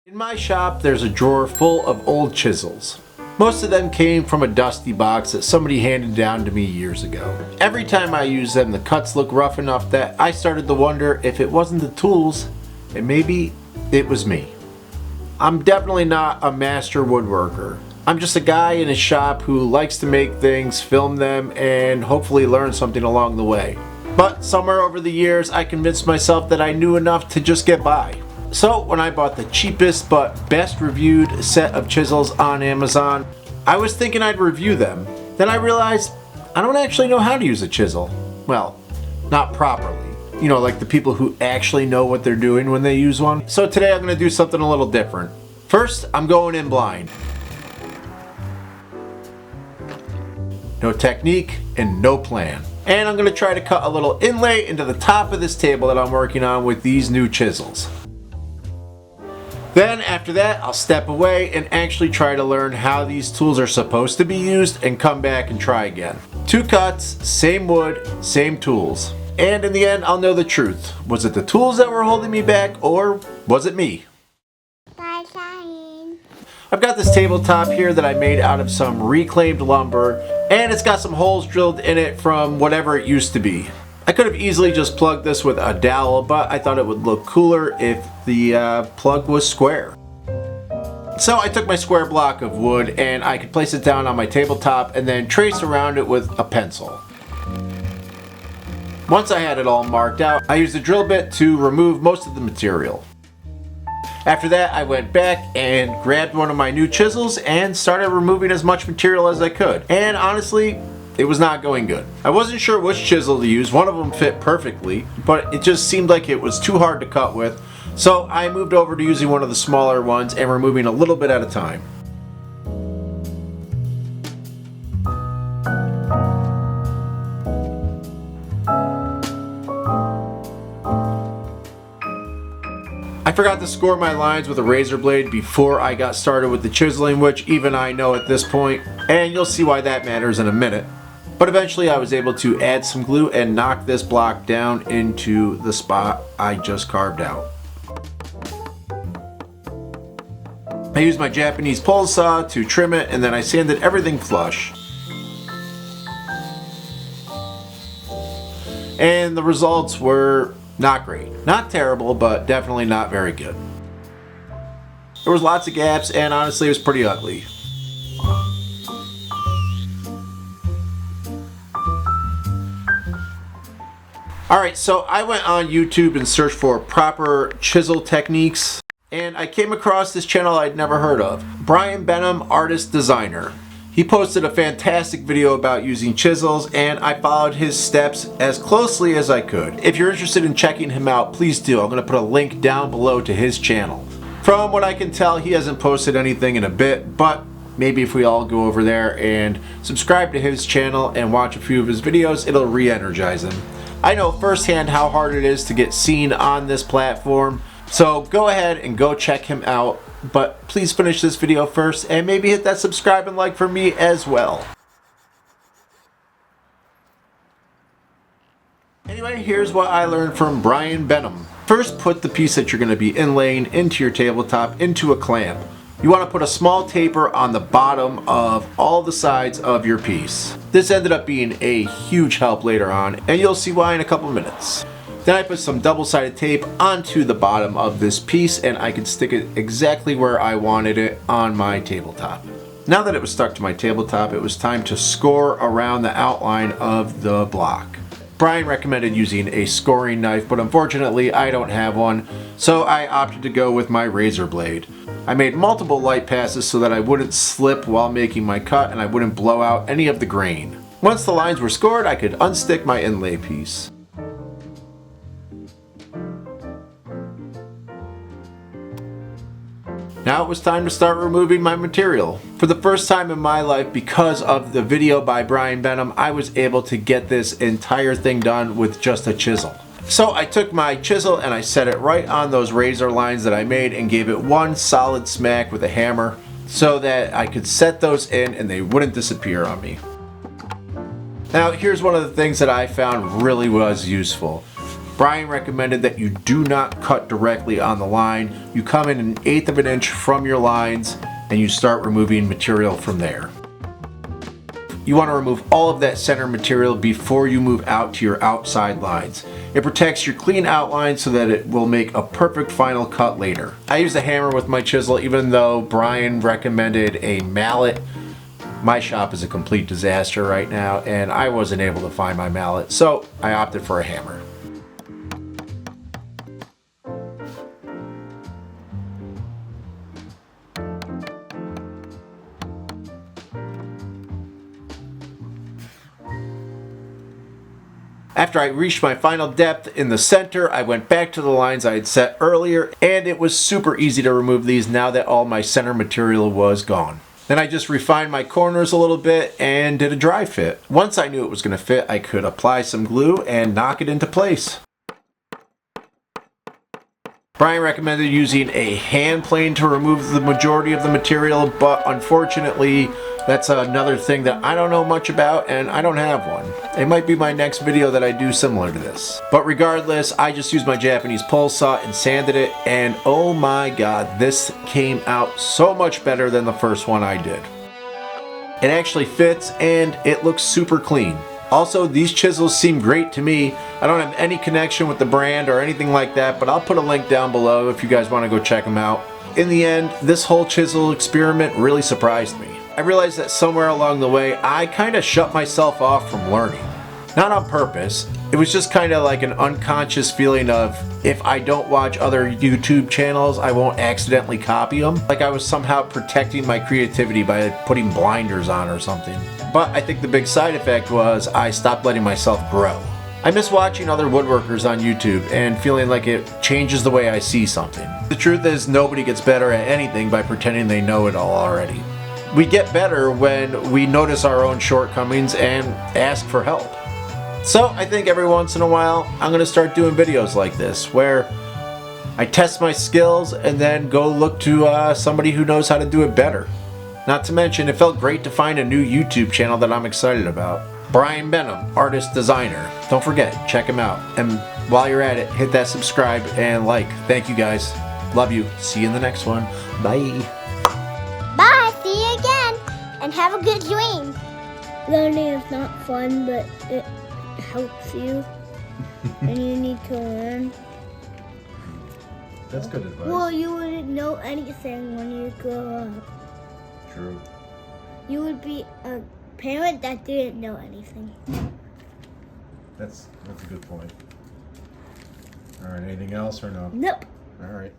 In my shop, there's a drawer full of old chisels. Most of them came from a dusty box that somebody handed down to me years ago. Every time I use them, the cuts look rough enough that I started to wonder if it wasn't the tools, and maybe it was me. I'm definitely not a master woodworker. I'm just a guy in a shop who likes to make things, film them, and hopefully learn something along the way. But somewhere over the years, I convinced myself that I knew enough to just get by. So when I bought the cheapest but best reviewed set of chisels on Amazon, I was thinking I'd review them. Then I realized I don't actually know how to use a chisel. Well, not properly. You know, like the people who actually know what they're doing when they use one. So today I'm going to do something a little different. First, I'm going in blind. No technique and no plan. And I'm going to try to cut a little inlay into the top of this table that I'm working on with these new chisels. Then after that, I'll step away and actually try to learn how these tools are supposed to be used and come back and try again. 2 cuts, same wood, same tools. And in the end, I'll know the truth. Was it the tools that were holding me back, or was it me? I've got this tabletop here that I made out of some reclaimed lumber, and it's got some holes drilled in it from whatever it used to be. I could have easily just plugged this with a dowel, but I thought it would look cooler if the plug was square. So I took my square block of wood and I could place it down on my tabletop and then trace around it with a pencil. Once I had it all marked out, I used a drill bit to remove most of the material. After that, I went back and grabbed one of my new chisels and started removing as much material as I could. And honestly, it was not going good. I wasn't sure which chisel to use. One of them fit perfectly, but it just seemed like it was too hard to cut with. So I moved over to using one of the smaller ones and removing a little bit at a time. I forgot to score my lines with a razor blade before I got started with the chiseling, which even I know at this point, and you'll see why that matters in a minute. But eventually I was able to add some glue and knock this block down into the spot I just carved out. I used my Japanese pole saw to trim it, and then I sanded everything flush. And the results were not great. Not terrible, but definitely not very good. There was lots of gaps, and honestly it was pretty ugly. Alright, so I went on YouTube and searched for proper chisel techniques, and I came across this channel I'd never heard of. BENHAM, artist designer. He posted a fantastic video about using chisels, and I followed his steps as closely as I could. If you're interested in checking him out, please do. I'm going to put a link down below to his channel. From what I can tell, he hasn't posted anything in a bit, but maybe if we all go over there and subscribe to his channel and watch a few of his videos, it'll re-energize him. I know firsthand how hard it is to get seen on this platform, so go ahead and go check him out, but please finish this video first and maybe hit that subscribe and like for me as well. Anyway, here's what I learned from BENHAM. First, put the piece that you're going to be inlaying into your tabletop into a clamp. You want to put a small taper on the bottom of all the sides of your piece. This ended up being a huge help later on, and you'll see why in a couple minutes. Then I put some double-sided tape onto the bottom of this piece, and I could stick it exactly where I wanted it on my tabletop. Now that it was stuck to my tabletop, it was time to score around the outline of the block. Brian recommended using a scoring knife, but unfortunately I don't have one, so I opted to go with my razor blade. I made multiple light passes so that I wouldn't slip while making my cut and I wouldn't blow out any of the grain. Once the lines were scored, I could unstick my inlay piece. Now it was time to start removing my material. For the first time in my life, because of the video by BENHAM, I was able to get this entire thing done with just a chisel. So I took my chisel and I set it right on those razor lines that I made and gave it one solid smack with a hammer so that I could set those in and they wouldn't disappear on me. Now here's one of the things that I found really was useful. Brian recommended that you do not cut directly on the line. You come in 1/8 of an inch from your lines and you start removing material from there. You want to remove all of that center material before you move out to your outside lines. It protects your clean outline so that it will make a perfect final cut later. I use a hammer with my chisel even though Brian recommended a mallet. My shop is a complete disaster right now and I wasn't able to find my mallet, so I opted for a hammer. After I reached my final depth in the center, I went back to the lines I had set earlier, and it was super easy to remove these now that all my center material was gone. Then I just refined my corners a little bit and did a dry fit. Once I knew it was going to fit, I could apply some glue and knock it into place. Brian recommended using a hand plane to remove the majority of the material, but unfortunately, that's another thing that I don't know much about and I don't have one. It might be my next video that I do similar to this. But regardless, I just used my Japanese pole saw and sanded it, and oh my god, this came out so much better than the first one I did. It actually fits and it looks super clean. Also, these chisels seem great to me. I don't have any connection with the brand or anything like that, but I'll put a link down below if you guys want to go check them out. In the end, this whole chisel experiment really surprised me. I realized that somewhere along the way, I kind of shut myself off from learning. Not on purpose. It was just kind of like an unconscious feeling of if I don't watch other YouTube channels, I won't accidentally copy them. Like I was somehow protecting my creativity by putting blinders on or something. But I think the big side effect was I stopped letting myself grow. I miss watching other woodworkers on YouTube and feeling like it changes the way I see something. The truth is, nobody gets better at anything by pretending they know it all already. We get better when we notice our own shortcomings and ask for help. So I think every once in a while I'm going to start doing videos like this where I test my skills and then go look to somebody who knows how to do it better. Not to mention, it felt great to find a new YouTube channel that I'm excited about. Brian BENHAM, artist designer. Don't forget, check him out. And while you're at it, hit that subscribe and like. Thank you guys. Love you. See you in the next one. Bye. Bye. See you again. And have a good dream. Learning is not fun, but it helps you. And you need to learn. That's good advice. Well, you wouldn't know anything when you grow up. True. You would be a parent that didn't know anything. That's a good point. All right, anything else or no? Nope. All right.